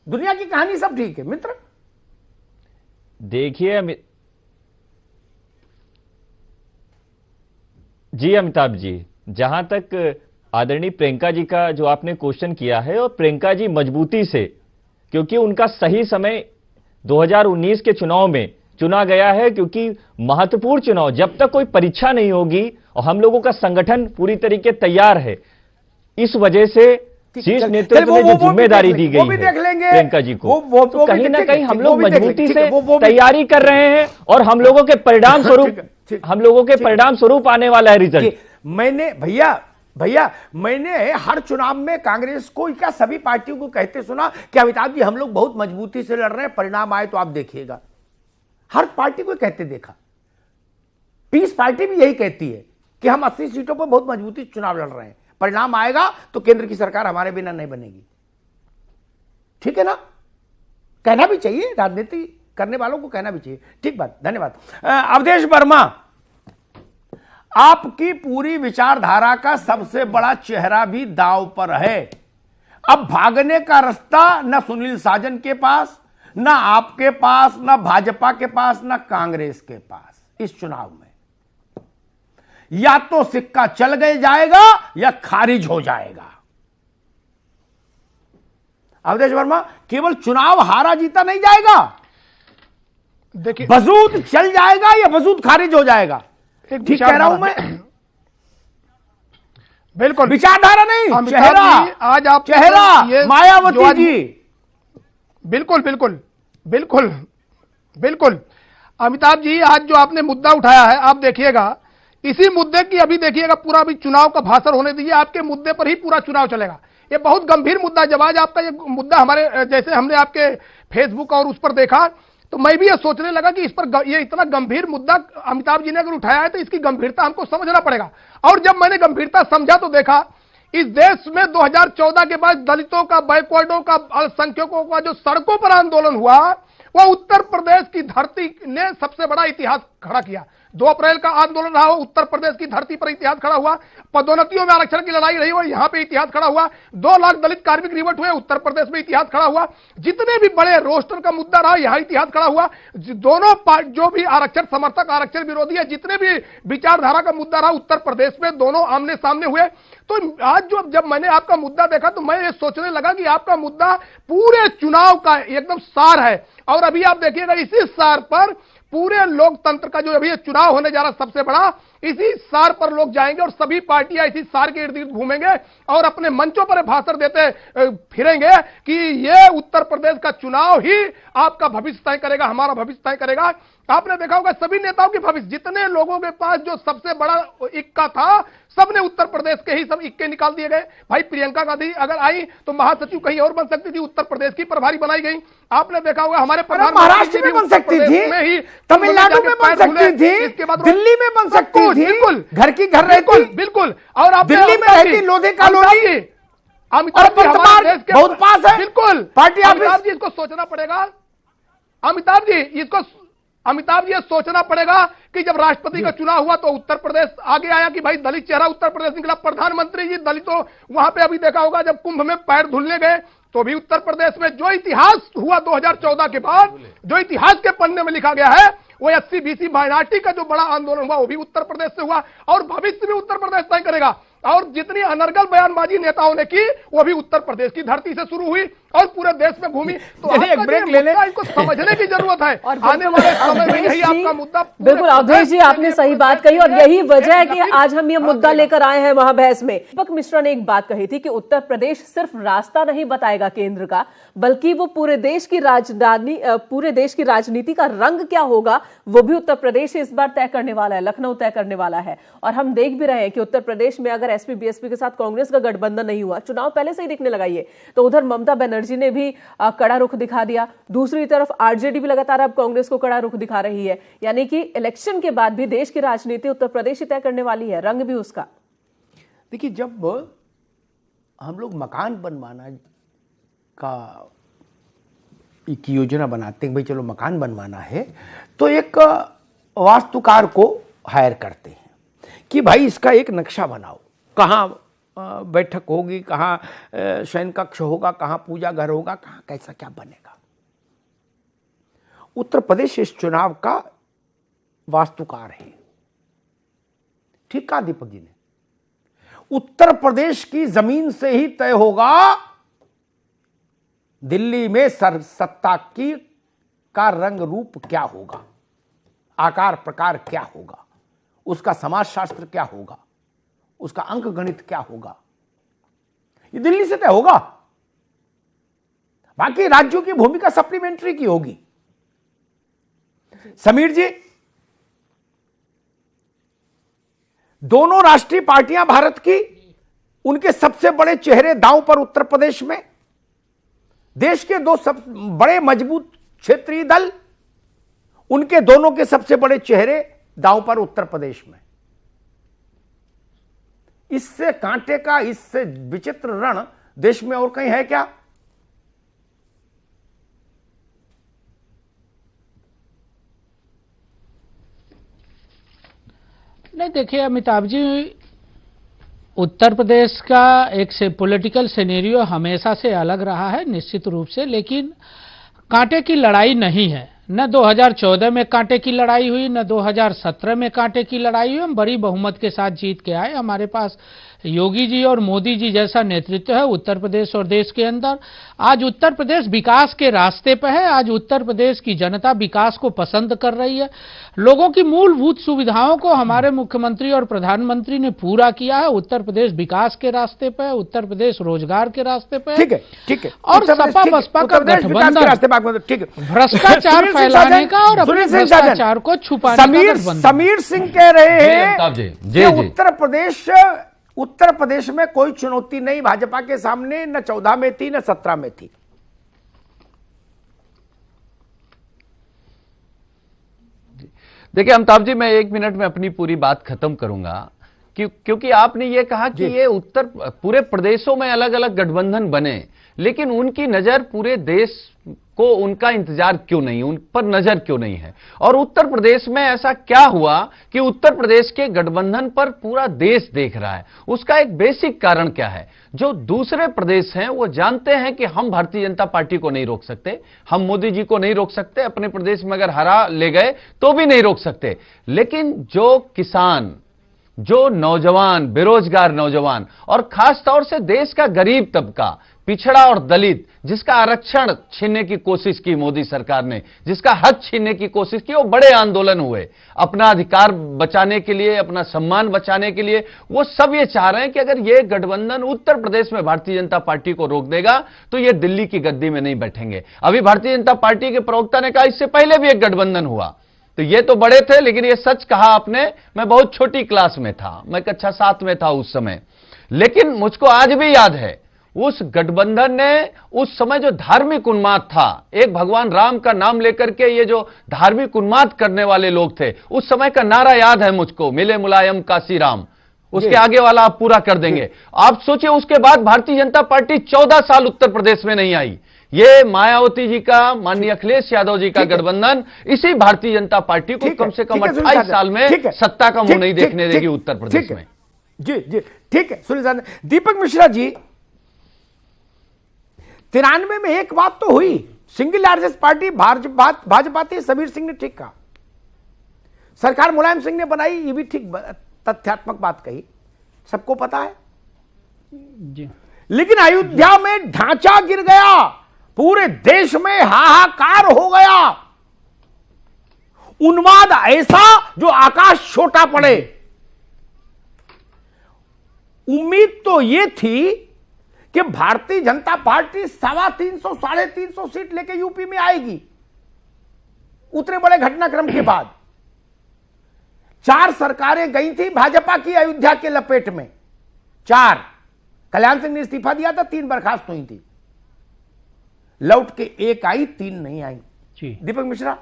दुनिया की कहानी सब ठीक है मित्र। देखिए जी अमिताभ जी, जहां तक आदरणीय प्रियंका जी का जो आपने क्वेश्चन किया है, और प्रियंका जी मजबूती से, क्योंकि उनका सही समय 2019 के चुनाव में चुना गया है, क्योंकि महत्वपूर्ण चुनाव जब तक कोई परीक्षा नहीं होगी और हम लोगों का संगठन पूरी तरीके तैयार है, इस वजह से शीर्ष नेतृत्व में जो जिम्मेदारी दी गई है प्रियंका जी को, तो कहीं ना कहीं हम लोग मजबूती से तैयारी कर रहे हैं और हम लोगों के परिणाम स्वरूप आने वाला है रिजल्ट। मैंने भैया मैंने हर चुनाव में कांग्रेस को क्या सभी पार्टियों को कहते सुना कि अमिताभ जी हम लोग बहुत मजबूती से लड़ रहे हैं, परिणाम आए तो आप देखिएगा। हर पार्टी को कहते देखा। पीस पार्टी भी यही कहती है कि हम 80 सीटों पर बहुत मजबूती से चुनाव लड़ रहे हैं, परिणाम आएगा तो केंद्र की सरकार हमारे बिना नहीं बनेगी। ठीक है ना, कहना भी चाहिए, राजनीति करने वालों को कहना भी चाहिए। ठीक बात, धन्यवाद। अवधेश वर्मा, आपकी पूरी विचारधारा का सबसे बड़ा चेहरा भी दांव पर है। अब भागने का रास्ता न सुनील साजन के पास, न आपके पास, न भाजपा के पास, न कांग्रेस के पास। इस चुनाव में या तो सिक्का चल गए जाएगा या खारिज हो जाएगा। अवधेश वर्मा, केवल चुनाव हारा जीता नहीं जाएगा, देखिए वजूद चल जाएगा या वजूद खारिज हो जाएगा। ठीक कह रहा हूं मैं? बिल्कुल, विचारधारा नहीं, चेहरा। आज आप चेहरा मायावती जी, बिल्कुल बिल्कुल बिल्कुल बिल्कुल। अमिताभ जी, आज जो आपने मुद्दा उठाया है, आप देखिएगा इसी मुद्दे की अभी देखिएगा पूरा अभी चुनाव का भाषण होने दीजिए, आपके मुद्दे पर ही पूरा चुनाव चलेगा। ये बहुत गंभीर मुद्दा। जब आज आपका ये मुद्दा हमारे जैसे हमने आपके फेसबुक और उस पर देखा तो मैं भी ये सोचने लगा कि इस पर ये इतना गंभीर मुद्दा अमिताभ जी ने अगर उठाया है तो इसकी गंभीरता हमको समझना पड़ेगा। और जब मैंने गंभीरता समझा तो देखा इस देश में 2014 के बाद दलितों का, बैकवर्डों का, अल्पसंख्यकों का जो सड़कों पर आंदोलन हुआ, वह उत्तर प्रदेश की धरती ने सबसे बड़ा इतिहास खड़ा किया। 2 अप्रैल का आंदोलन रहा, उत्तर प्रदेश की धरती पर इतिहास खड़ा हुआ। पदोन्नतियों में आरक्षण की लड़ाई रही और यहां पे इतिहास खड़ा हुआ। 2 लाख दलित कार्मिक रिवट हुए, उत्तर प्रदेश में इतिहास खड़ा हुआ। जितने भी बड़े रोस्टर का मुद्दा रहा, यहां इतिहास खड़ा हुआ। दोनों जो भी आरक्षण समर्थक, आरक्षण विरोधी है, जितने भी विचारधारा का मुद्दा रहा, उत्तर प्रदेश में दोनों आमने सामने हुए। तो आज जब मैंने आपका मुद्दा देखा तो मैं ये सोचने लगा कि आपका मुद्दा पूरे चुनाव का एकदम सार है। और अभी आप देखिएगा इसी सार पर पूरे लोकतंत्र का जो अभी ये चुनाव होने जा रहा सबसे बड़ा, इसी सार पर लोग जाएंगे और सभी पार्टियां इसी सार के इर्द गिर्द घूमेंगे और अपने मंचों पर भाषण देते फिरेंगे कि ये उत्तर प्रदेश का चुनाव ही आपका भविष्य तय करेगा, हमारा भविष्य तय करेगा। आपने देखा होगा सभी नेताओं के भविष्य, जितने लोगों के पास जो सबसे बड़ा इक्का था, सबने उत्तर प्रदेश के ही सब इक्के निकाल दिए गए। भाई प्रियंका गांधी अगर आई तो महासचिव कहीं और बन सकती थी, उत्तर प्रदेश की प्रभारी बनाई गई। आपने देखा होगा हमारे महाराष्ट्र में बन सकती थी, तमिलनाडु में बन सकती थी, दिल्ली में बन सकती थी, बिल्कुल घर की घर रहती, बिल्कुल। और आप दिल्ली में रहती, लोधी कॉलोनी, अमिताभ जी हमारे देश के बहुत पास है, बिल्कुल पार्टी। अमिताभ जी इसको सोचना पड़ेगा, अमिताभ जी सोचना पड़ेगा कि जब राष्ट्रपति का चुनाव हुआ तो उत्तर प्रदेश आगे आया कि भाई दलित चेहरा उत्तर प्रदेश निकला। प्रधानमंत्री जी दलितों वहां पे अभी देखा होगा जब कुंभ में पैर धुलने गए तो भी उत्तर प्रदेश में जो इतिहास हुआ 2014 के बाद, जो इतिहास के पन्ने में लिखा गया है, वो SC BC माइनॉरिटी का जो बड़ा आंदोलन हुआ वो भी उत्तर प्रदेश से हुआ और भविष्य में उत्तर प्रदेश तय करेगा। और जितनी अनर्गल बयानबाजी नेताओं ने की वो भी उत्तर प्रदेश की धरती से शुरू हुई और पूरे देश में घूमी। तो एक ब्रेक लेने इनको समझने की जरूरत है। और आने वाले समय में यही आपका मुद्दा। बिल्कुल अवधेश जी, आपने सही बात कही और यही वजह है कि आज हम ये मुद्दा लेकर आए हैं महाबहस में। दीपक मिश्रा ने एक बात कही थी कि उत्तर प्रदेश सिर्फ रास्ता नहीं बताएगा केंद्र का, बल्कि वो पूरे देश की राजनीति का रंग क्या होगा वो भी उत्तर प्रदेश इस बार तय करने वाला है, लखनऊ तय करने वाला है। और हम देख भी रहे हैं कि उत्तर प्रदेश में अगर एसपी बीएसपी के साथ कांग्रेस का गठबंधन नहीं हुआ, चुनाव पहले से ही दिखने लगा ये, तो उधर ममता बनर्जी ने भी कड़ा रुख दिखा दिया, दूसरी तरफ आरजेडी भी लगातार अब कांग्रेस को कड़ा रुख दिखा रही है। यानी कि इलेक्शन के बाद भी देश की राजनीति उत्तर प्रदेश ही तय करने वाली है, रंग भी उसका। देखिए, जब हम लोग मकान बनवाना का एक योजना बनाते हैं, भाई चलो मकान बनवाना है, तो एक वास्तुकार को हायर करते हैं कि भाई इसका एक नक्शा बनाओ, कहाँ बैठक होगी, कहाँ शयन कक्ष होगा, कहाँ पूजा घर होगा, कहाँ कैसा क्या बनेगा। उत्तर प्रदेश इस चुनाव का वास्तुकार है। ठीक कहा दीपक जी ने। उत्तर प्रदेश की जमीन से ही तय होगा दिल्ली में सत्ता की का रंग रूप क्या होगा, आकार प्रकार क्या होगा, उसका समाजशास्त्र क्या होगा, उसका अंक गणित क्या होगा, ये दिल्ली से तय होगा। बाकी राज्यों की भूमिका सप्लीमेंट्री की होगी। समीर जी, दोनों राष्ट्रीय पार्टियां भारत की, उनके सबसे बड़े चेहरे दांव पर उत्तर प्रदेश में। देश के दो सब बड़े मजबूत क्षेत्रीय दल, उनके दोनों के सबसे बड़े चेहरे दांव पर उत्तर प्रदेश में। इससे कांटे का, इससे विचित्र रण देश में और कहीं है क्या? नहीं, देखिए अमिताभ जी, उत्तर प्रदेश का एक से पॉलिटिकल सिनेरियो हमेशा से अलग रहा है निश्चित रूप से, लेकिन कांटे की लड़ाई नहीं है। न 2014 में कांटे की लड़ाई हुई, न 2017 में कांटे की लड़ाई हुई। हम बड़ी बहुमत के साथ जीत के आए। हमारे पास योगी जी और मोदी जी जैसा नेतृत्व है उत्तर प्रदेश और देश के अंदर। आज उत्तर प्रदेश विकास के रास्ते पर है। आज उत्तर प्रदेश की जनता विकास को पसंद कर रही है। लोगों की मूलभूत सुविधाओं को हमारे मुख्यमंत्री और प्रधानमंत्री ने पूरा किया है। उत्तर प्रदेश विकास के रास्ते पर है, उत्तर प्रदेश रोजगार के रास्ते पर है। ठीक है, ठीक है। और सपा बसपा का गठबंधन भ्रष्टाचार फैलाने का और अपने भ्रष्टाचार को छुपाने का गठबंधन। समीर सिंह कह रहे हैं कि उत्तर प्रदेश में कोई चुनौती नहीं भाजपा के सामने, न 14 में थी न 17 में थी। देखिए अमिताभ जी, मैं 1 मिनट में अपनी पूरी बात खत्म करूंगा क्योंकि आपने ये कहा कि ये पूरे प्रदेशों में अलग अलग गठबंधन बने, लेकिन उनकी नजर पूरे देश को, उनका इंतजार क्यों नहीं, उन पर नजर क्यों नहीं है? और उत्तर प्रदेश में ऐसा क्या हुआ कि उत्तर प्रदेश के गठबंधन पर पूरा देश देख रहा है? उसका एक बेसिक कारण क्या है? जो दूसरे प्रदेश हैं वो जानते हैं कि हम भारतीय जनता पार्टी को नहीं रोक सकते, हम मोदी जी को नहीं रोक सकते, अपने प्रदेश में अगर हरा ले गए तो भी नहीं रोक सकते। लेकिन जो किसान, जो नौजवान, बेरोजगार नौजवान और खास तौर से देश का गरीब तबका, पिछड़ा और दलित, जिसका आरक्षण छीनने की कोशिश की मोदी सरकार ने, जिसका हक छीनने की कोशिश की, वो बड़े आंदोलन हुए अपना अधिकार बचाने के लिए, अपना सम्मान बचाने के लिए। वो सब ये चाह रहे हैं कि अगर ये गठबंधन उत्तर प्रदेश में भारतीय जनता पार्टी को रोक देगा तो ये दिल्ली की गद्दी में नहीं बैठेंगे। अभी भारतीय जनता पार्टी के प्रवक्ता ने कहा इससे पहले भी एक गठबंधन हुआ, तो ये तो बड़े थे, लेकिन ये सच कहा आपने। मैं बहुत छोटी क्लास में था, मैं कक्षा 7 में था उस समय, लेकिन मुझको आज भी याद है उस गठबंधन ने उस समय जो धार्मिक उन्माद था, एक भगवान राम का नाम लेकर के ये जो धार्मिक उन्माद करने वाले लोग थे, उस समय का नारा याद है मुझको, मिले मुलायम काशी राम। उसके आगे वाला आप पूरा कर देंगे। आप सोचिए, उसके बाद भारतीय जनता पार्टी 14 साल उत्तर प्रदेश में नहीं आई। ये मायावती जी का, माननीय अखिलेश यादव जी का गठबंधन इसी भारतीय जनता पार्टी को कम से कम 28 साल में सत्ता का मुंह नहीं देखने देगी उत्तर प्रदेश में। जी जी, ठीक है। सुनील दीपक मिश्रा जी, 93 में एक बात तो हुई, सिंगल लार्जेस्ट पार्टी भाजपा थी। समीर सिंह ने ठीक कहा, सरकार मुलायम सिंह ने बनाई, ये भी ठीक तथ्यात्मक बात कही, सबको पता है जी। लेकिन अयोध्या में ढांचा गिर गया, पूरे देश में हाहाकार हो गया, उन्माद ऐसा जो आकाश छोटा पड़े। उम्मीद तो यह थी कि भारतीय जनता पार्टी 350, 350 सीट लेके यूपी में आएगी, उतने बड़े घटनाक्रम के बाद। 4 सरकारें गई थी भाजपा की अयोध्या के लपेट में, 4। कल्याण सिंह ने इस्तीफा दिया था, 3 बर्खास्त हुई थी, लौट के 1 आई, 3 नहीं आई। दीपक मिश्रा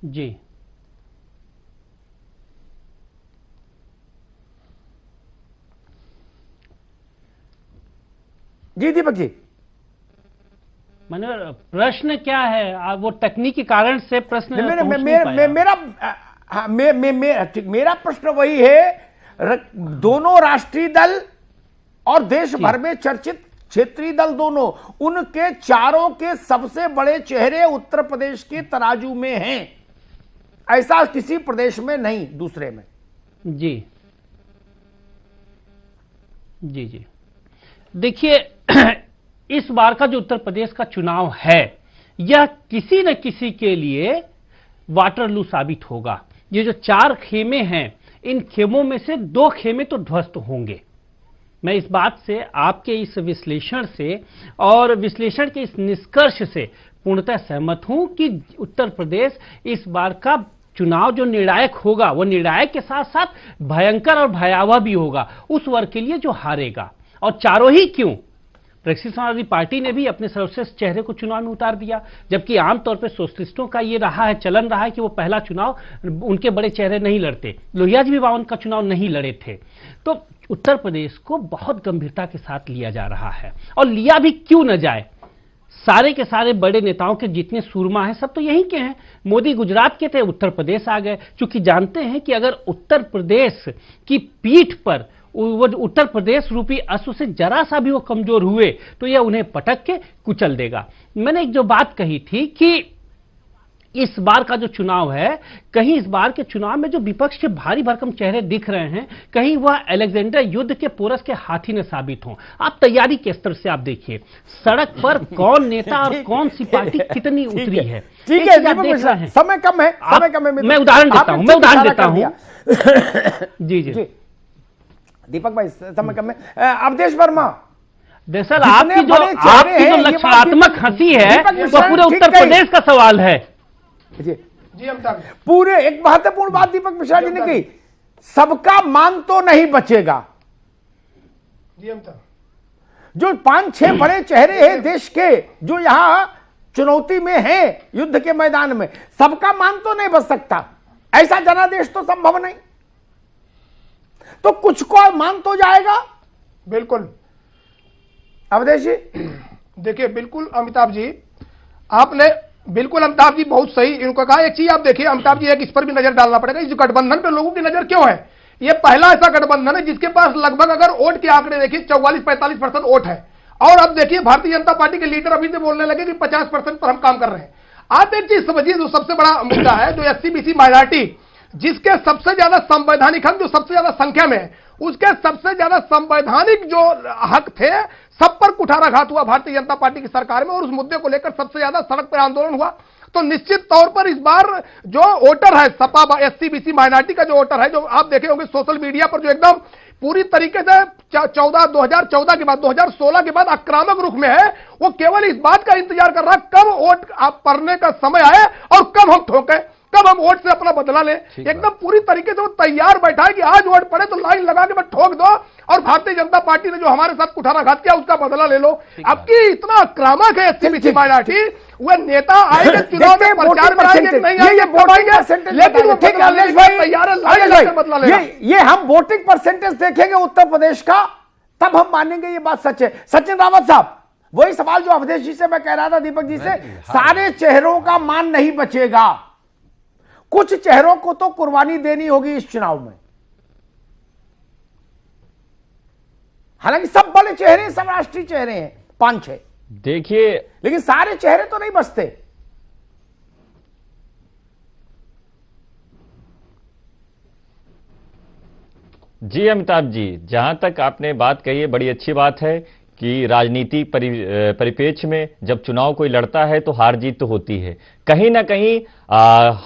जी। जी दीपक जी, मैंने प्रश्न क्या है, वो तकनीकी कारण से प्रश्न मेरा प्रश्न वही है, दोनों राष्ट्रीय दल और देश भर में चर्चित क्षेत्रीय दल दोनों, उनके चारों के सबसे बड़े चेहरे उत्तर प्रदेश के तराजू में हैं, ऐसा किसी प्रदेश में नहीं, दूसरे में। जी जी जी, देखिए इस बार का जो उत्तर प्रदेश का चुनाव है, यह किसी न किसी के लिए वाटरलू साबित होगा। ये जो 4 खेमे हैं, इन खेमों में से 2 खेमे तो ध्वस्त होंगे। मैं इस बात से, आपके इस विश्लेषण से और विश्लेषण के इस निष्कर्ष से पूर्णतः सहमत हूं कि उत्तर प्रदेश इस बार का चुनाव जो निर्णायक होगा, वो निर्णायक के साथ साथ भयंकर और भयावह भी होगा उस वर्ग के लिए जो हारेगा। और चारों ही क्यों, प्रगतिशील समाजवादी पार्टी ने भी अपने सर्वश्रेष्ठ चेहरे को चुनाव में उतार दिया, जबकि आमतौर पर सोशलिस्टों का ये रहा है, चलन रहा है कि वो पहला चुनाव उनके बड़े चेहरे नहीं लड़ते। लोहिया जी भी 52 का चुनाव नहीं लड़े थे। तो उत्तर प्रदेश को बहुत गंभीरता के साथ लिया जा रहा है, और लिया भी क्यों न जाए। सारे के सारे बड़े नेताओं के जितने सूरमा हैं, सब तो यहीं के हैं। मोदी गुजरात के थे, उत्तर प्रदेश आ गए, क्योंकि जानते हैं कि अगर उत्तर प्रदेश की पीठ पर वो उत्तर प्रदेश रूपी अश्व से जरा सा भी वो कमजोर हुए तो यह उन्हें पटक के कुचल देगा। मैंने एक जो बात कही थी कि इस बार का जो चुनाव है, कहीं इस बार के चुनाव में जो विपक्ष के भारी भरकम चेहरे दिख रहे हैं, कहीं वह अलेक्जेंडर युद्ध के पोरस के हाथी न साबित हों। आप तैयारी के स्तर से आप देखिए, सड़क पर कौन नेता और कौन सी पार्टी कितनी उतरी है। ठीक है, समय कम है, समय कम है, मैं उदाहरण देता हूं, जी जी दीपक भाई, समय कम है। अवधेश वर्मा, दरअसल आपकी जो लक्षणात्मक हंसी है वो पूरे उत्तर प्रदेश का सवाल है। जी पूरे, एक महत्वपूर्ण बात दीपक मिश्रा जी ने कही, सबका मान तो नहीं बचेगा। जो 5-6 बड़े चेहरे हैं देश के, जो यहां चुनौती में हैं युद्ध के मैदान में, सबका मान तो नहीं बच सकता, ऐसा जनादेश तो संभव नहीं। तो कुछ को मान तो जाएगा। बिल्कुल अवधेश जी, देखिए बिल्कुल अमिताभ जी, आपने बिल्कुल अमिताभ जी बहुत सही इनको कहा। एक चीज आप देखिए अमिताभ जी, एक इस पर भी नजर डालना पड़ेगा, इस गठबंधन पे लोगों की नजर क्यों है। ये पहला ऐसा गठबंधन है जिसके पास लगभग, अगर वोट के आंकड़े देखिए 44-45% वोट है, और अब देखिए भारतीय जनता पार्टी के लीडर अभी से बोलने लगे कि 50% पर हम काम कर रहे हैं। आप एक चीज समझिए, जो सबसे बड़ा मुद्दा है, जो SC-BC माइनॉरिटी, जिसके सबसे ज्यादा संवैधानिक हक, जो सबसे ज्यादा संख्या में है, उसके सबसे ज्यादा संवैधानिक जो हक थे, सब पर कुठाराघात हुआ भारतीय जनता पार्टी की सरकार में, और उस मुद्दे को लेकर सबसे ज्यादा सड़क पर आंदोलन हुआ। तो निश्चित तौर पर इस बार जो वोटर है, सपा SC-BC माइनॉरिटी का जो वोटर है, जो आप देखे होंगे सोशल मीडिया पर, जो एकदम पूरी तरीके से 2014 के बाद, 2016 के बाद आक्रामक रुख में है, वो केवल इस बात का इंतजार कर रहा है कब वोट पड़ने का समय आए और कब हम ठोके, कब हम वोट से अपना बदला ले। एकदम पूरी तरीके से वो तैयार बैठा है कि आज वोट पड़े तो लाइन लगा के बस ठोक दो, और भारतीय जनता पार्टी ने जो हमारे साथ कुठाराघात किया उसका बदला ले लो। अब की इतना आक्रामक है SC-BC माइनॉरिटी, वह नेता आएंगे चुनाव में प्रचार कराएंगे, नहीं आएंगे, लेकिन वो तैयार है बदला ले। ये हम वोटिंग परसेंटेज देखेंगे उत्तर प्रदेश का, तब हम मानेंगे ये बात सच है। सचिन रावत साहब, वही सवाल जो अवधेश जी से मैं कह रहा था, दीपक जी से, सारे चेहरों का मान नहीं बचेगा, कुछ चेहरों को तो कुर्बानी देनी होगी इस चुनाव में। हालांकि सब बड़े चेहरे, सब राष्ट्रीय चेहरे हैं, 5-6 देखिए, लेकिन सारे चेहरे तो नहीं बचते। जी अमिताभ जी, जहां तक आपने बात कही है, बड़ी अच्छी बात है कि राजनीति परिप्रेक्ष्य में जब चुनाव कोई लड़ता है तो हार जीत तो होती है। कहीं ना कहीं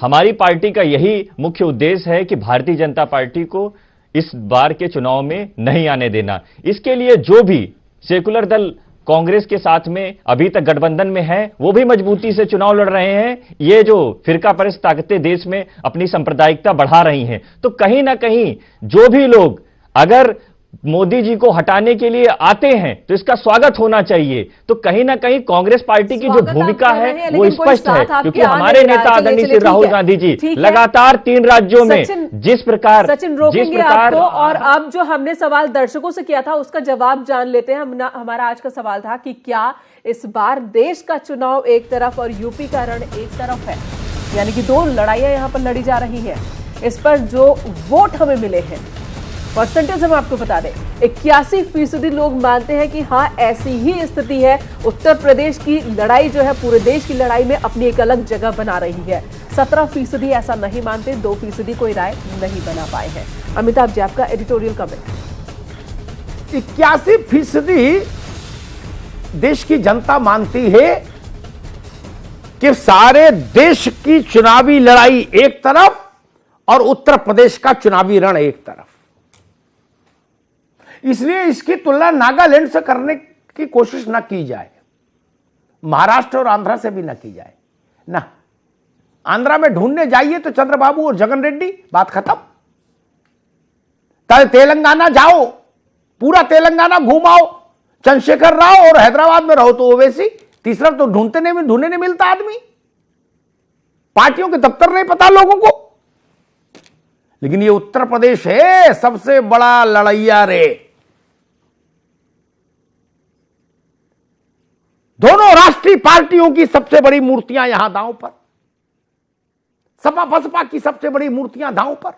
हमारी पार्टी का यही मुख्य उद्देश्य है कि भारतीय जनता पार्टी को इस बार के चुनाव में नहीं आने देना। इसके लिए जो भी सेकुलर दल कांग्रेस के साथ में अभी तक गठबंधन में है, वो भी मजबूती से चुनाव लड़ रहे हैं। ये जो फिरका परस्त ताकतें देश में अपनी सांप्रदायिकता बढ़ा रही हैं, तो कहीं ना कहीं जो भी लोग अगर मोदी जी को हटाने के लिए आते हैं तो इसका स्वागत होना चाहिए। तो कहीं ना कहीं कांग्रेस पार्टी की जो भूमिका है वो स्पष्ट है, क्योंकि हमारे नेता आदरणीय श्री राहुल गांधी जी लगातार 3 राज्यों में जिस प्रकार सचिन रोकेंगे आपको, और अब जो हमने सवाल दर्शकों से किया था उसका जवाब जान लेते हैं। हमारा आज का सवाल था कि क्या इस बार देश का चुनाव एक तरफ और यूपी का रण एक तरफ है, यानी कि 2 लड़ाइयां यहां पर लड़ी जा रही हैं। इस पर जो वोट हमें मिले हैं, परसेंटेज हम आपको बता दें, 81% लोग मानते हैं कि हाँ ऐसी ही स्थिति है। उत्तर प्रदेश की लड़ाई जो है पूरे देश की लड़ाई में अपनी एक अलग जगह बना रही है। 17% ऐसा नहीं मानते, 2% कोई राय नहीं बना पाए हैं। अमिताभ जी, आपका एडिटोरियल कमेंट। 81% देश की जनता मानती है कि सारे देश की चुनावी लड़ाई एक तरफ और उत्तर प्रदेश का चुनावी रण एक तरफ। इसलिए इसकी तुलना नागालैंड से करने की कोशिश न की जाए, महाराष्ट्र और आंध्रा से भी न की जाए ना। आंध्रा में ढूंढने जाइए तो चंद्रबाबू और जगन रेड्डी, बात खत्म। तेलंगाना जाओ, पूरा तेलंगाना घुमाओ, चंद्रशेखर राव, और हैदराबाद में रहो तो ओवैसी। तीसरा तो ढूंढने नहीं मिलता आदमी, पार्टियों के दफ्तर नहीं पता लोगों को। लेकिन ये उत्तर प्रदेश है सबसे बड़ा लड़ैया रे। दोनों राष्ट्रीय पार्टियों की सबसे बड़ी मूर्तियां यहां दांव पर, सपा बसपा की सबसे बड़ी मूर्तियां दांव पर।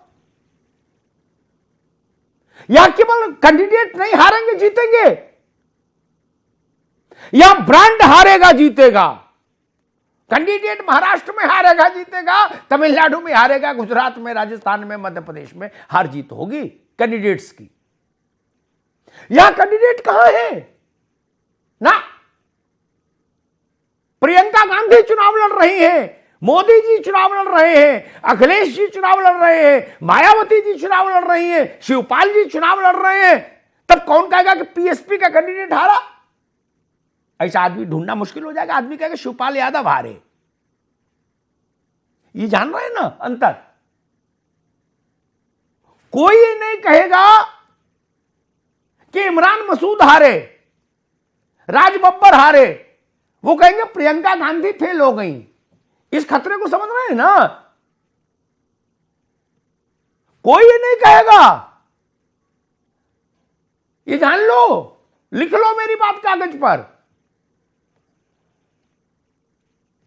यहां केवल कैंडिडेट नहीं हारेंगे जीतेंगे, यहां ब्रांड हारेगा जीतेगा। कैंडिडेट महाराष्ट्र में हारेगा जीतेगा, तमिलनाडु में हारेगा, गुजरात में, राजस्थान में, मध्य प्रदेश में हार जीत होगी कैंडिडेट्स की। यहां कैंडिडेट कहां है ना। प्रियंका गांधी चुनाव लड़ रही हैं, मोदी जी चुनाव लड़ रहे हैं, अखिलेश जी चुनाव लड़ रहे हैं, मायावती जी चुनाव लड़ रही हैं, शिवपाल जी चुनाव लड़ रहे हैं। तब कौन कहेगा कि पीएसपी का कैंडिडेट हारा? ऐसा आदमी ढूंढना मुश्किल हो जाएगा। आदमी कहेगा शिवपाल यादव हारे। ये जान रहे हैं ना अंतर। कोई ये नहीं कहेगा कि इमरान मसूद हारे, राज बब्बर हारे। वो कहेंगे प्रियंका गांधी फेल हो गई। इस खतरे को समझ रहे हैं ना। कोई ये नहीं कहेगा, ये जान लो, लिख लो मेरी बात कागज पर।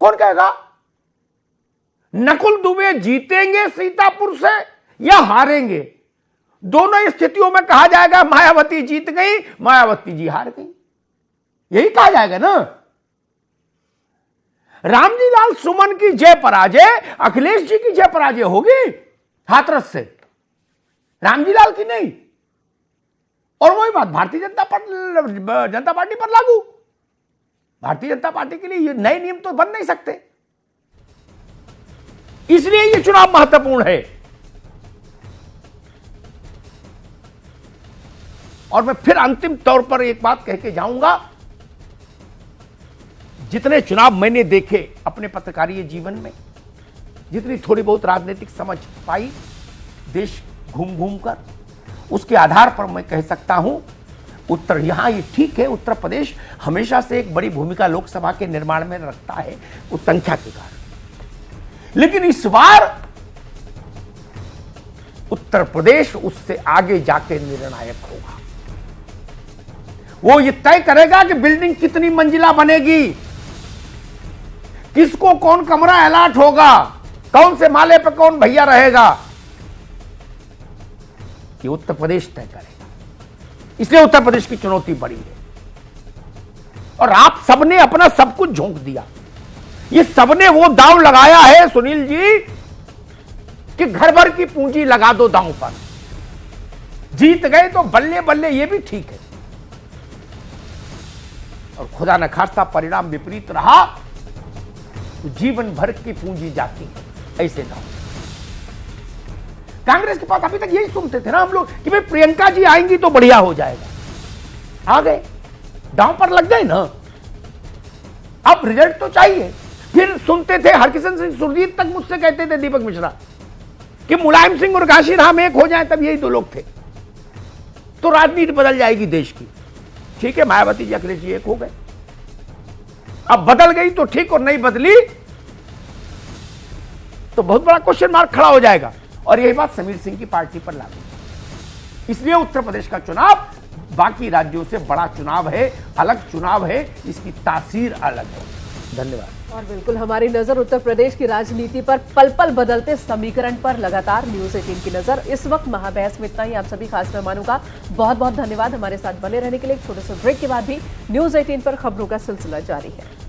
कौन कहेगा नकुल दुबे जीतेंगे सीतापुर से या हारेंगे? दोनों स्थितियों में कहा जाएगा मायावती जीत गई, मायावती जी हार गई, यही कहा जाएगा ना। रामजी लाल सुमन की जय पराजय अखिलेश जी की जय पराजय होगी हाथरस से, रामजी लाल की नहीं। और वही बात भारतीय जनता पार्टी पर लागू। भारतीय जनता पार्टी के लिए ये नए नियम तो बन नहीं सकते, इसलिए ये चुनाव महत्वपूर्ण है। और मैं फिर अंतिम तौर पर एक बात कह के जाऊंगा, जितने चुनाव मैंने देखे अपने पत्रकारीय जीवन में, जितनी थोड़ी बहुत राजनीतिक समझ पाई देश घूम घूम कर, उसके आधार पर मैं कह सकता हूं यहां ये ठीक है, उत्तर प्रदेश हमेशा से एक बड़ी भूमिका लोकसभा के निर्माण में रखता है उस संख्या के कारण। लेकिन इस बार उत्तर प्रदेश उससे आगे जाके निर्णायक होगा। वो ये तय करेगा कि बिल्डिंग कितनी मंजिला बनेगी, किसको कौन कमरा अलॉट होगा, कौन से माले पर कौन भैया रहेगा, ये उत्तर प्रदेश तय करेगा। इसलिए उत्तर प्रदेश की चुनौती बड़ी है। और आप सबने अपना सब कुछ झोंक दिया। ये सबने वो दांव लगाया है सुनील जी कि घर भर की पूंजी लगा दो दांव पर, जीत गए तो बल्ले बल्ले, ये भी ठीक है। और खुदा न खास्ता परिणाम विपरीत रहा तो जीवन भर की पूंजी जाती है। ऐसे दांव कांग्रेस के पास अभी तक यही सुनते थे ना हम लोग कि भाई प्रियंका जी आएंगी तो बढ़िया हो जाएगा। आ गए, दांव पर लग गए ना। अब रिजल्ट तो चाहिए। फिर सुनते थे हरकिशन सिंह सुरजीत तक मुझसे कहते थे, दीपक मिश्रा, कि मुलायम सिंह और काशीराम एक हो जाए, तब यही दो लोग थे। तो राजनीति बदल जाएगी देश की। ठीक है, मायावती जी अखिलेश जी एक हो गए, अब बदल गई तो ठीक, और नहीं बदली तो बहुत बड़ा क्वेश्चन मार्क खड़ा हो जाएगा। और यही बात समीर सिंह की पार्टी पर लागू। इसलिए उत्तर प्रदेश का चुनाव बाकी राज्यों से बड़ा चुनाव है, अलग चुनाव है, इसकी तासीर अलग है। धन्यवाद। और बिल्कुल हमारी नजर उत्तर प्रदेश की राजनीति पर पल पल बदलते समीकरण पर लगातार न्यूज 18 की नजर। इस वक्त महाबहस में इतना ही। आप सभी खास मेहमानों का बहुत बहुत धन्यवाद हमारे साथ बने रहने के लिए। एक छोटे से ब्रेक के बाद भी न्यूज 18 पर खबरों का सिलसिला जारी है।